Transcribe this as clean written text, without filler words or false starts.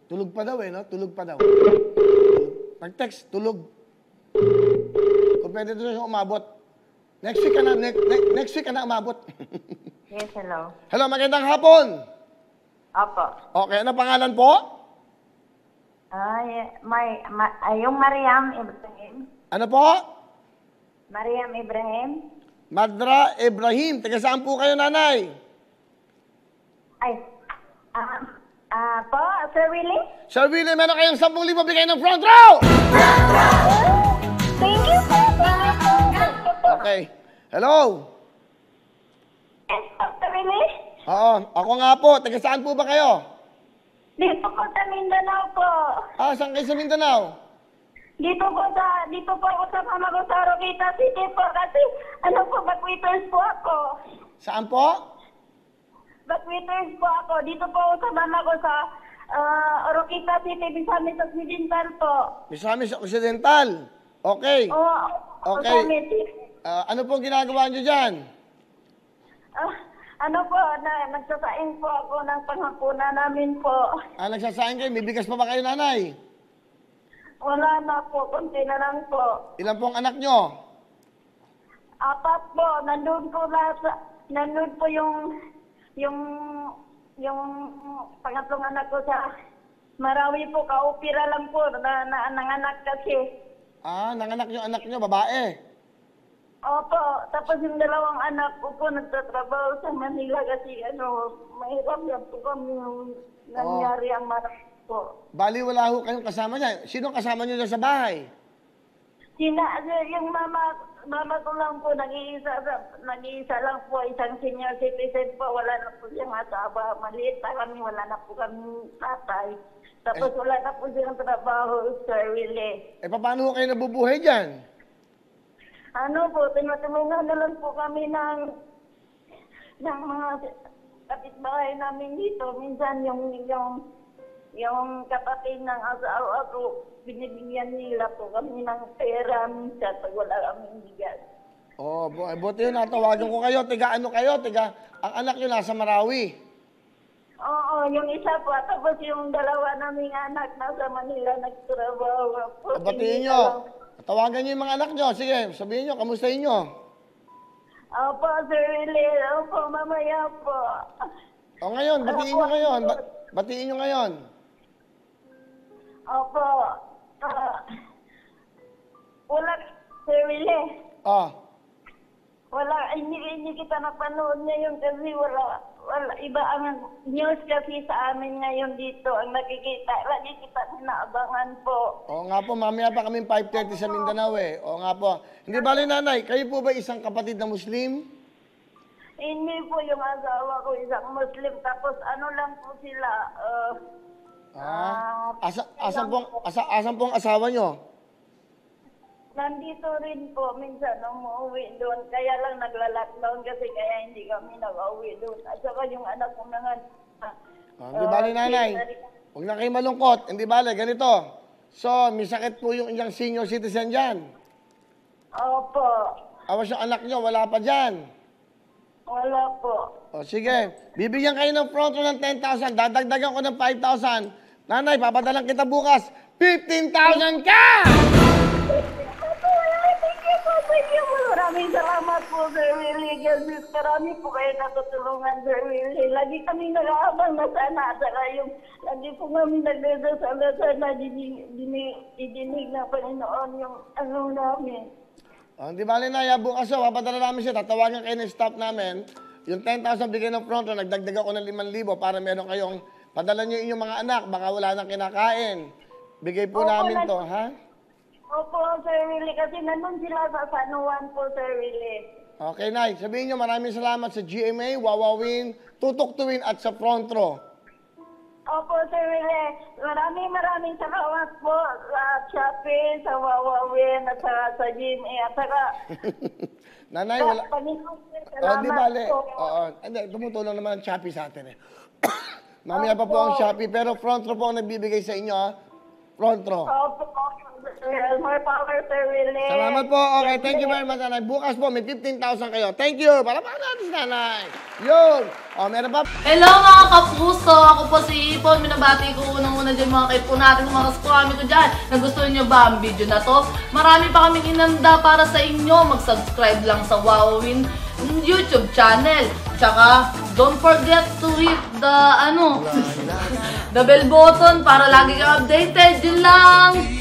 Tulog pa daw eh, no? Tulog pa daw. Nag-text, tulog. Kung pwede doon siya umabot. Next week ka na, next week ka na umabot. Yes, hello. Hello, magandang hapon. Opo. Okay, ano pangalan po? Yung Mariam Ibrahim. Ano po? Mariam Ibrahim. Madra Ibrahim. Taga saan po kayo, nanay? Ay, po, Sir Willie? Sir Willie, meron kayong 10,000 bigay ng front row! Thank you po, thank you po. Okay. Hello? Yes, Sir Willie? Oo, ako nga po. Taga saan po ba kayo? Dito po sa Mindanao po. Saan kayo sa Mindanao? Dito po ako sa mama ko sa Roquita City po kasi backwaiters po ako. Saan po? Backwaiters po ako. Dito po ako sa mama ko sa Roquita City, Misamis Occidental po. Misamis Occidental. Okay. Okay. Ano po ginagawa nyo dyan? Nagsasaing po ako ng panghapunan namin po. Nagsasaing kayo? May bigas pa ba kayo, nanay? Wala na po, konti na lang po. Ilan pong anak nyo? 4 po, nandun po yung pangatlong anak ko sa Marawi po, kaupira lang po, nanganak kasi. Nanganak yung anak nyo, babae? Opo, tapos yung 2 anak ko po nagtatrabaho sa Manila kasi mahirap yan po kami yung nangyari ang Marawi po. Bali, wala ho kayong kasama niya. Sino kasama niyo dyan sa bahay? Yung mama ko lang po, nag-iisa lang po, isang senior citizen po, wala na po siyang asawa. Maliit pa kami, wala na po kami tatay. Tapos wala na po siyang trabaho, Sir Willie. Paano ho kayo nabubuhay dyan? Tinutulungan na lang po kami ng mga kapitbahay namin dito. Minsan yung kapatid ng asawa ko, binibigyan nila po kami ng pera minsan pag wala kaming bigas. Buti yun, natawagan ko kayo. Ano kayo? Ang anak nyo nasa Marawi. Oo, yung isa po. Tapos yung 2 naming anak nasa Manila nagtrabaho po. Batiin nyo. Tawagan nyo yung mga anak nyo. Sige, sabihin nyo, kamustahin nyo. Opo, Sir Willie. Opo, mamaya po. Ngayon, batiin nyo ngayon. Batiin nyo ngayon. Opo. Wala, Sir Willie. Wala, hindi kita napanood ngayon kasi wala, iba ang news kasi sa amin ngayon dito. Ang nakikita, lagi kita inaabangan po. Nga po, mamaya pa kami 5:30 sa Mindanao eh. Nga po. Hindi bali, nanay, kayo po ba isang kapatid na Muslim? Hindi po, yung asawa ko isang Muslim. Tapos lang po sila. Asan pong asawa nyo? Nandito rin po, minsan umuwi doon. Kaya lang nagla-lockdown kasi kaya hindi kami nag-uwi doon. At saka yung anak ko naman. Hindi bali, nanay. Huwag na kayo malungkot. Hindi bali, ganito. So, may sakit po yung ilang senior citizen dyan. Opo. Awas yung anak nyo, wala pa dyan. Wala po. Sige. Bibigyan kayo ng front row ng 10,000. Dadagdagan ko ng 5,000. Nanay, papadalang kita bukas. 15,000 ka! Thank you po. Maraming salamat po, Sir Willie. Marami po kayo natutulungan, Sir Willie. Lagi kami nag-aabang na sana. Lagi po kami nagdadasal na sana didinig ng Panginoon yung namin. Di bali na, bukas papadala namin siya. Tatawagan kayo ng staff namin. Yung 10,000 bigay ng front row, nagdagdag ako ng 5,000 para meron kayong padala nyo inyong mga anak. Baka wala nang kinakain. Bigay po namin to, ha? Opo, Sir Willie, kasi nandun sila sa San Juan po, Sir Willie. Okay, Nay. Sabihin nyo, maraming salamat sa GMA, Wawawin, Tutok Tuwin at sa front row. Opo, Sir Willie. Maraming salamat po sa Shopee, sa Wawawin, at sa GMA, at saka... Nanay, wala... Salamat di bale. po. Hindi, tumutulong naman ang Shopee sa atin eh. Mamaya pa po ang Shopee, pero front row po ang nagbibigay sa inyo, ha? front row. Opo, more power, Sir Willie. Salamat po. Okay, thank you very much, nanay. Bukas po, may 15,000 kayo. Thank you. Palakpakan natin si nanay. Yun. O, meron pa? Hello mga kapuso! Ako po si Ipon. Minabati ko unang-una dyan mga kaipo natin, mga kaskwami ko dyan. Nagustuhan nyo ba ang video na to? Marami pa kaming inanda para sa inyo. Mag-subscribe lang sa Wowin YouTube channel. Tsaka, don't forget to hit the, the bell button para lagi ka updated. Yun lang!